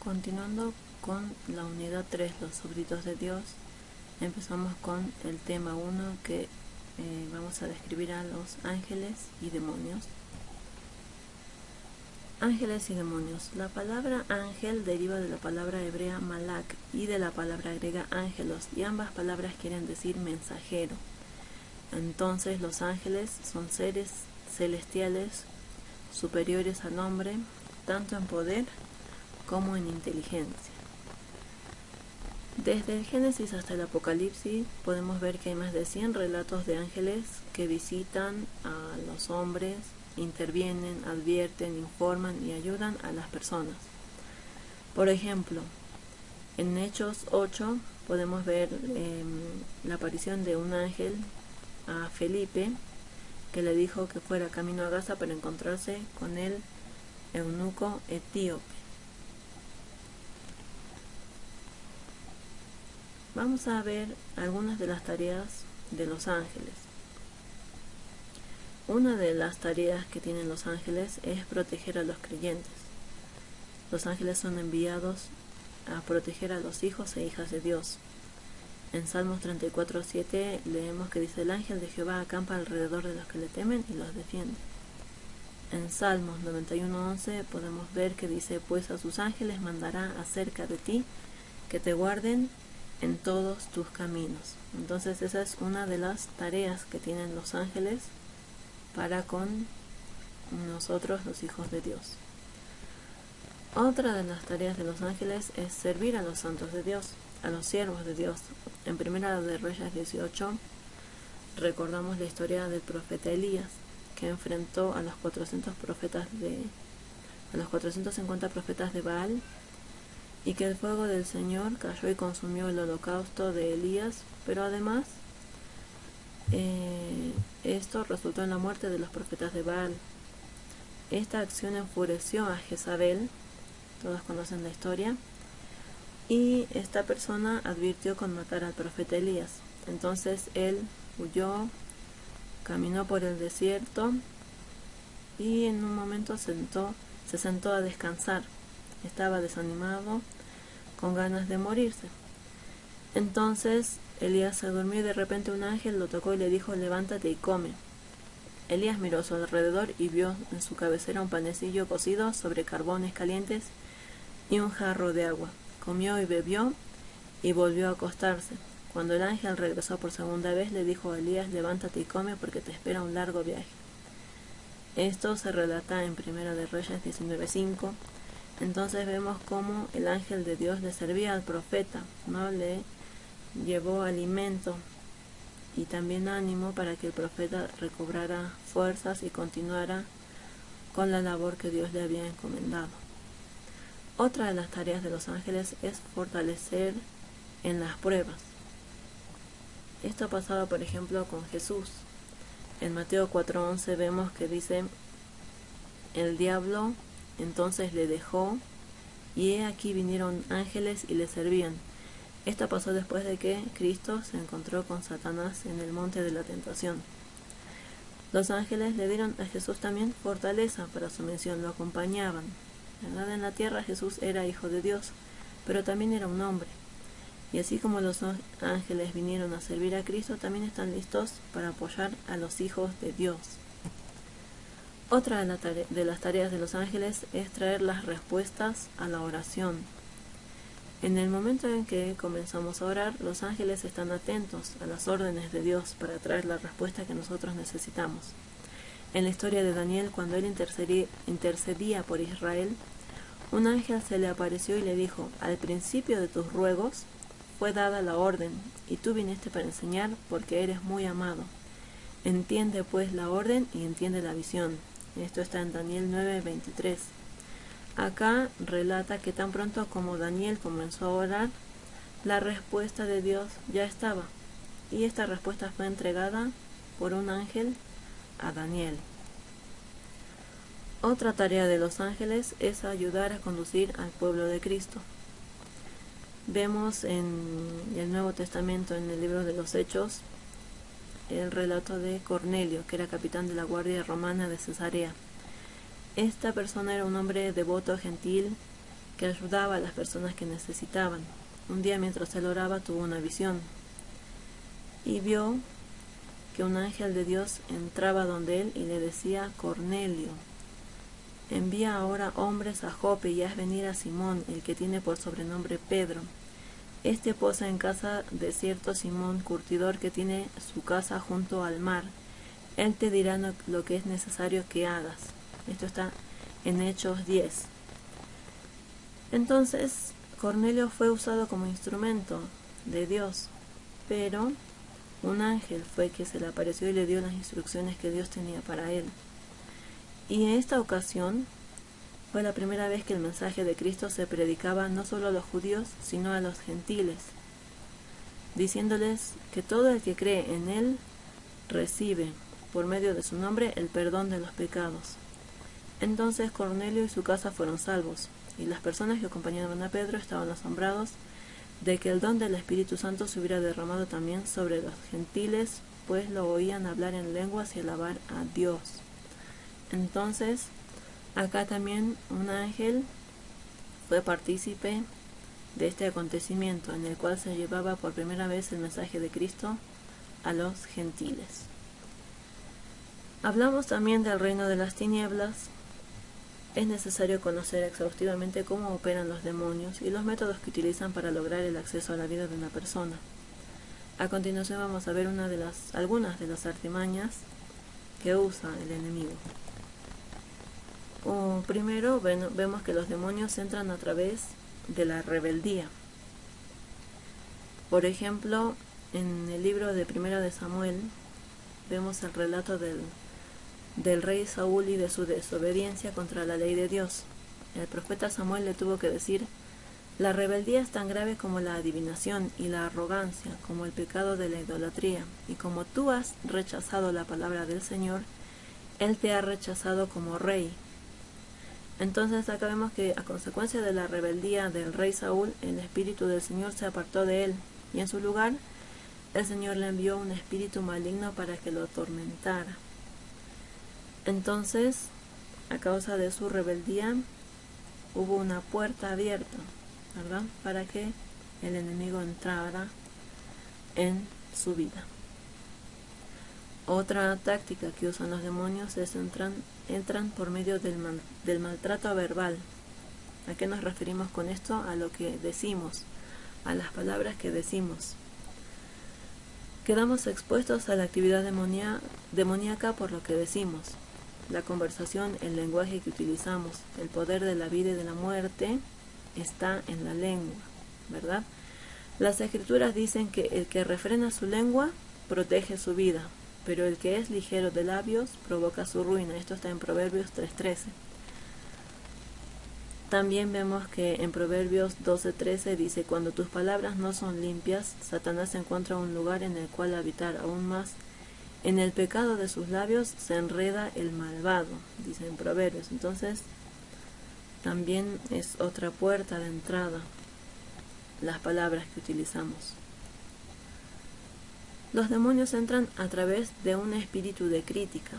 Continuando con la unidad 3, los súbditos de Dios, empezamos con el tema 1 que vamos a describir a los ángeles y demonios. Ángeles y demonios. La palabra ángel deriva de la palabra hebrea malak y de la palabra griega ángelos, y ambas palabras quieren decir mensajero. Entonces los ángeles son seres celestiales superiores al hombre, tanto en poder como en inteligencia. Desde el Génesis hasta el Apocalipsis podemos ver que hay más de 100 relatos de ángeles que visitan a los hombres, intervienen, advierten, informan y ayudan a las personas. Por ejemplo, en Hechos 8 podemos ver la aparición de un ángel a Felipe, que le dijo que fuera camino a Gaza para encontrarse con el eunuco etíope. Vamos a ver algunas de las tareas de los ángeles. Una de las tareas que tienen los ángeles es proteger a los creyentes. Los ángeles son enviados a proteger a los hijos e hijas de Dios. En Salmos 34:7 leemos que dice: el ángel de Jehová acampa alrededor de los que le temen y los defiende. En Salmos 91:11 podemos ver que dice: pues a sus ángeles mandará acerca de ti, que te guarden en todos tus caminos. Entonces esa es una de las tareas que tienen los ángeles para con nosotros, los hijos de Dios. Otra de las tareas de los ángeles es servir a los santos de Dios, a los siervos de Dios. En Primera de Reyes 18 recordamos la historia del profeta Elías, que enfrentó a los 450 profetas de Baal, y que el fuego del Señor cayó y consumió el holocausto de Elías, pero además esto resultó en la muerte de los profetas de Baal. Esta acción enfureció a Jezabel, todos conocen la historia, y esta persona advirtió con matar al profeta Elías. Entonces él huyó, caminó por el desierto y en un momento se sentó a descansar. Estaba desanimado, con ganas de morirse. Entonces Elías se durmió y de repente un ángel lo tocó y le dijo: levántate y come. Elías miró a su alrededor y vio en su cabecera un panecillo cocido sobre carbones calientes y un jarro de agua. Comió y bebió y volvió a acostarse. Cuando el ángel regresó por segunda vez, le dijo a Elías: levántate y come, porque te espera un largo viaje. Esto se relata en Primera de Reyes 19:5. Entonces vemos cómo el ángel de Dios le servía al profeta, ¿no? Le llevó alimento y también ánimo para que el profeta recobrara fuerzas y continuara con la labor que Dios le había encomendado. Otra de las tareas de los ángeles es fortalecer en las pruebas. Esto pasaba, por ejemplo, con Jesús. En Mateo 4:11 vemos que dice: el diablo entonces le dejó, y he aquí vinieron ángeles y le servían. Esto pasó después de que Cristo se encontró con Satanás en el monte de la tentación. Los ángeles le dieron a Jesús también fortaleza para su misión, lo acompañaban. ¿Verdad? En la tierra Jesús era hijo de Dios, pero también era un hombre. Y así como los ángeles vinieron a servir a Cristo, también están listos para apoyar a los hijos de Dios. Otra de las tareas de los ángeles es traer las respuestas a la oración. En el momento en que comenzamos a orar, los ángeles están atentos a las órdenes de Dios para traer la respuesta que nosotros necesitamos. En la historia de Daniel, cuando él intercedía por Israel, un ángel se le apareció y le dijo: al principio de tus ruegos fue dada la orden, y tú viniste para enseñar, porque eres muy amado. Entiende pues la orden y entiende la visión. Esto está en Daniel 9:23. Acá relata que tan pronto como Daniel comenzó a orar, la respuesta de Dios ya estaba, y esta respuesta fue entregada por un ángel a Daniel. Otra tarea de los ángeles es ayudar a conducir al pueblo de Cristo. Vemos en el Nuevo Testamento, en el libro de los Hechos, el relato de Cornelio, que era capitán de la guardia romana de Cesarea. Esta persona era un hombre devoto, gentil, que ayudaba a las personas que necesitaban. Un día mientras él oraba tuvo una visión y vio que un ángel de Dios entraba donde él y le decía: Cornelio, envía ahora hombres a Jope y haz venir a Simón, el que tiene por sobrenombre Pedro. Este posa en casa de cierto Simón curtidor que tiene su casa junto al mar. Él te dirá lo que es necesario que hagas. Esto está en Hechos 10. Entonces Cornelio fue usado como instrumento de Dios, pero un ángel fue que se le apareció y le dio las instrucciones que Dios tenía para él. Y en esta ocasión fue la primera vez que el mensaje de Cristo se predicaba no solo a los judíos, sino a los gentiles, diciéndoles que todo el que cree en él recibe, por medio de su nombre, el perdón de los pecados. Entonces Cornelio y su casa fueron salvos, y las personas que acompañaban a Pedro estaban asombrados de que el don del Espíritu Santo se hubiera derramado también sobre los gentiles, pues lo oían hablar en lenguas y alabar a Dios. Entonces, acá también un ángel fue partícipe de este acontecimiento, en el cual se llevaba por primera vez el mensaje de Cristo a los gentiles. Hablamos también del reino de las tinieblas. Es necesario conocer exhaustivamente cómo operan los demonios y los métodos que utilizan para lograr el acceso a la vida de una persona. A continuación vamos a ver algunas de las artimañas que usa el enemigo. Primero vemos que los demonios entran a través de la rebeldía. Por ejemplo, en el libro de Primera de Samuel vemos el relato del rey Saúl y de su desobediencia contra la ley de Dios. El profeta Samuel le tuvo que decir: la rebeldía es tan grave como la adivinación y la arrogancia, como el pecado de la idolatría, y como tú has rechazado la palabra del Señor, Él te ha rechazado como rey. Entonces acá vemos que a consecuencia de la rebeldía del rey Saúl, el espíritu del Señor se apartó de él, y en su lugar el Señor le envió un espíritu maligno para que lo atormentara. Entonces, a causa de su rebeldía, hubo una puerta abierta, ¿verdad?, para que el enemigo entrara en su vida. Otra táctica que usan los demonios es entran por medio del maltrato verbal. ¿A qué nos referimos con esto? A lo que decimos, a las palabras que decimos. Quedamos expuestos a la actividad demoníaca por lo que decimos. La conversación, el lenguaje que utilizamos, el poder de la vida y de la muerte está en la lengua, ¿verdad? Las escrituras dicen que el que refrena su lengua protege su vida, pero el que es ligero de labios provoca su ruina. Esto está en Proverbios 3:13. También vemos que en Proverbios 12:13 dice: cuando tus palabras no son limpias, Satanás encuentra un lugar en el cual habitar. Aún más, en el pecado de sus labios se enreda el malvado, dice en Proverbios. Entonces, también es otra puerta de entrada, las palabras que utilizamos. Los demonios entran a través de un espíritu de crítica.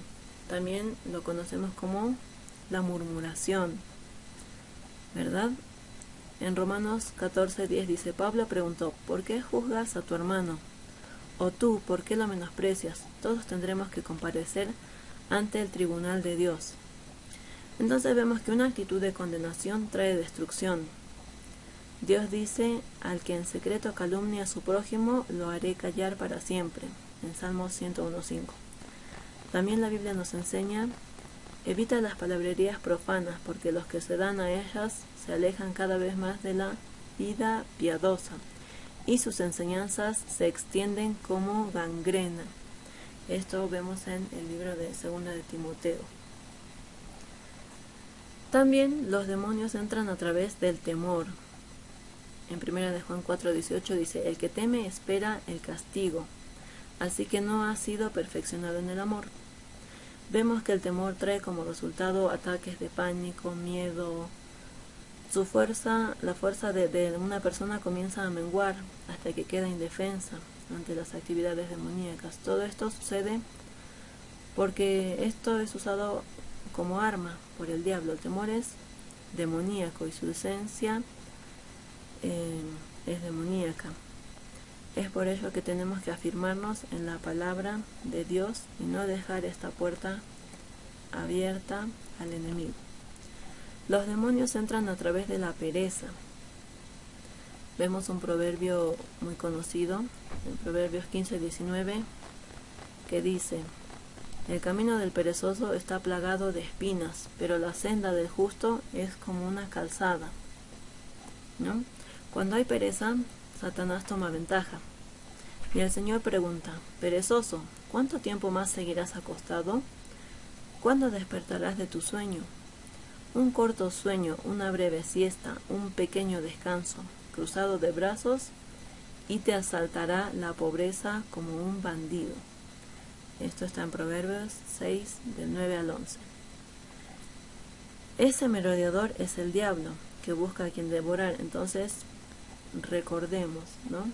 También lo conocemos como la murmuración, ¿verdad? En Romanos 14:10 dice: Pablo preguntó: ¿por qué juzgas a tu hermano? O tú, ¿por qué lo menosprecias? Todos tendremos que comparecer ante el tribunal de Dios. Entonces vemos que una actitud de condenación trae destrucción. Dios dice: al que en secreto calumnia a su prójimo, lo haré callar para siempre, en Salmos 101:5. También la Biblia nos enseña: evita las palabrerías profanas, porque los que se dan a ellas se alejan cada vez más de la vida piadosa, y sus enseñanzas se extienden como gangrena. Esto vemos en el libro de 2 de Timoteo. También los demonios entran a través del temor. En 1 de Juan 4:18 dice: el que teme espera el castigo, así que no ha sido perfeccionado en el amor. Vemos que el temor trae como resultado ataques de pánico, miedo. La fuerza de una persona comienza a menguar hasta que queda indefensa ante las actividades demoníacas. Todo esto sucede porque esto es usado como arma por el diablo. El temor es demoníaco y su esencia es demoníaca. Es por ello que tenemos que afirmarnos en la palabra de Dios y no dejar esta puerta abierta al enemigo. Los demonios entran a través de la pereza. Vemos un proverbio muy conocido, en Proverbios 15:19, que dice: el camino del perezoso está plagado de espinas, pero la senda del justo es como una calzada, ¿no? Cuando hay pereza, Satanás toma ventaja. Y el Señor pregunta: perezoso, ¿cuánto tiempo más seguirás acostado? ¿Cuándo despertarás de tu sueño? Un corto sueño, una breve siesta, un pequeño descanso, cruzado de brazos, y te asaltará la pobreza como un bandido. Esto está en Proverbios 6, del 9 al 11. Ese merodeador es el diablo, que busca a quien devorar. Entonces, recordemos, ¿no?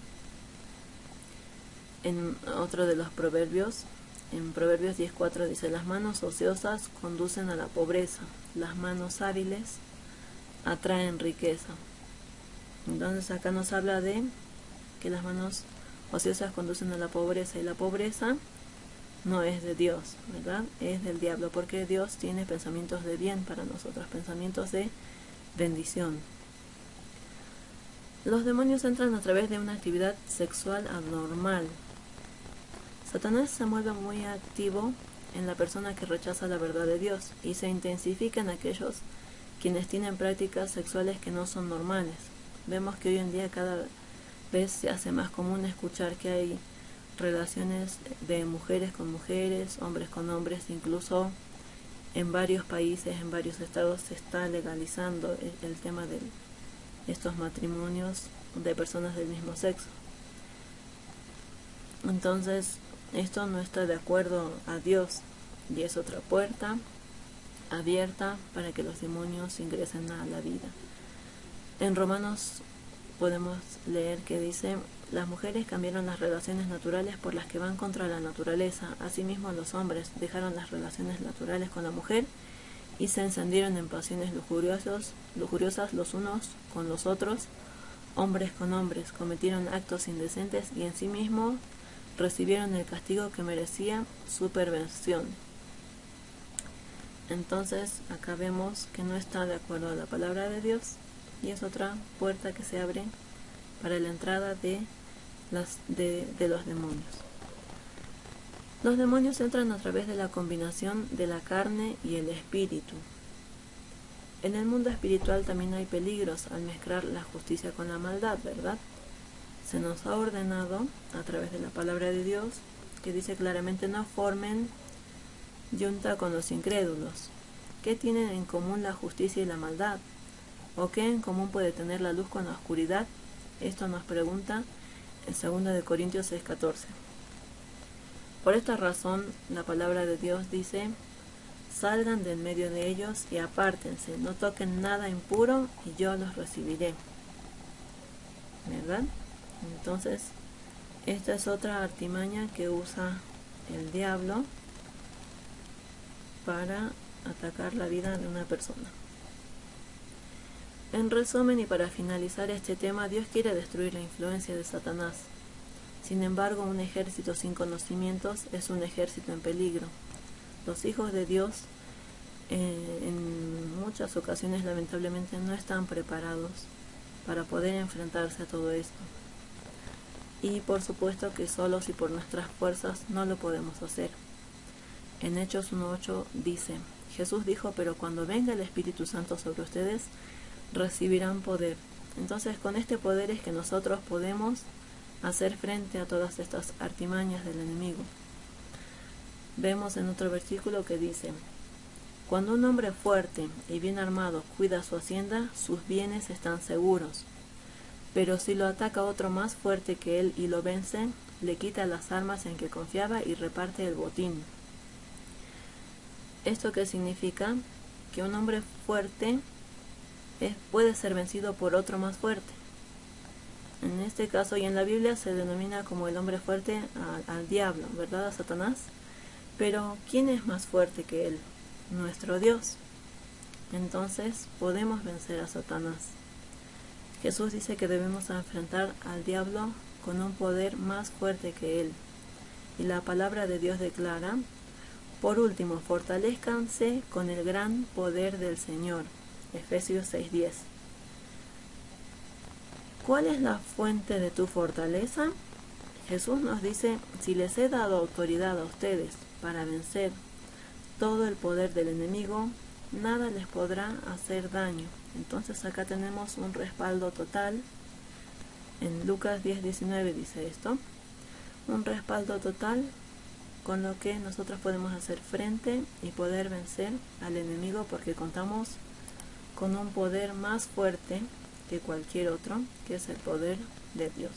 En otro de los proverbios, en Proverbios 10:4 dice: las manos ociosas conducen a la pobreza, las manos hábiles atraen riqueza. Entonces acá nos habla de que las manos ociosas conducen a la pobreza, y la pobreza no es de Dios, ¿verdad? Es del diablo, porque Dios tiene pensamientos de bien para nosotros, pensamientos de bendición. Los demonios entran a través de una actividad sexual anormal. Satanás se mueve muy activo en la persona que rechaza la verdad de Dios y se intensifica en aquellos quienes tienen prácticas sexuales que no son normales. Vemos que hoy en día cada vez se hace más común escuchar que hay relaciones de mujeres con mujeres, hombres con hombres, incluso en varios países, en varios estados se está legalizando el tema de estos matrimonios de personas del mismo sexo. Entonces, esto no está de acuerdo a Dios y es otra puerta abierta para que los demonios ingresen a la vida. En Romanos podemos leer que dice: las mujeres cambiaron las relaciones naturales por las que van contra la naturaleza. Asimismo, los hombres dejaron las relaciones naturales con la mujer y se encendieron en pasiones lujuriosas los unos con los otros, hombres con hombres, cometieron actos indecentes y en sí mismos recibieron el castigo que merecía su perversión. Entonces, acá vemos que no está de acuerdo a la palabra de Dios y es otra puerta que se abre para la entrada de los demonios. Los demonios entran a través de la combinación de la carne y el espíritu. En el mundo espiritual también hay peligros al mezclar la justicia con la maldad, ¿verdad? Se nos ha ordenado a través de la palabra de Dios, que dice claramente: no formen yunta con los incrédulos. ¿Qué tienen en común la justicia y la maldad? ¿O qué en común puede tener la luz con la oscuridad? Esto nos pregunta en 2 Corintios 6:14. Por esta razón, la palabra de Dios dice: salgan del medio de ellos y apártense, no toquen nada impuro y yo los recibiré. ¿Verdad? Entonces, esta es otra artimaña que usa el diablo para atacar la vida de una persona. En resumen y para finalizar este tema, Dios quiere destruir la influencia de Satanás. Sin embargo, un ejército sin conocimientos es un ejército en peligro. Los hijos de Dios en muchas ocasiones lamentablemente no están preparados para poder enfrentarse a todo esto. Y por supuesto que solos y por nuestras fuerzas no lo podemos hacer. En Hechos 1:8 dice: Jesús dijo: pero cuando venga el Espíritu Santo sobre ustedes, recibirán poder. Entonces, con este poder es que nosotros podemos hacer frente a todas estas artimañas del enemigo. Vemos en otro versículo que dice: cuando un hombre fuerte y bien armado cuida su hacienda, sus bienes están seguros. Pero si lo ataca otro más fuerte que él y lo vence, le quita las armas en que confiaba y reparte el botín. ¿Esto qué significa? Que un hombre fuerte puede ser vencido por otro más fuerte. En este caso y en la Biblia se denomina como el hombre fuerte al diablo, ¿verdad? A Satanás. Pero ¿quién es más fuerte que él? Nuestro Dios. entonces podemos vencer a Satanás. Jesús dice que debemos enfrentar al diablo con un poder más fuerte que él. Y la palabra de Dios declara: por último, fortalezcanse con el gran poder del Señor. Efesios 6:10. ¿Cuál es la fuente de tu fortaleza? Jesús nos dice: si les he dado autoridad a ustedes para vencer todo el poder del enemigo, nada les podrá hacer daño. Entonces acá tenemos un respaldo total. En Lucas 10:19 dice esto: un respaldo total con lo que nosotros podemos hacer frente y poder vencer al enemigo, porque contamos con un poder más fuerte que cualquier otro, que es el poder de Dios.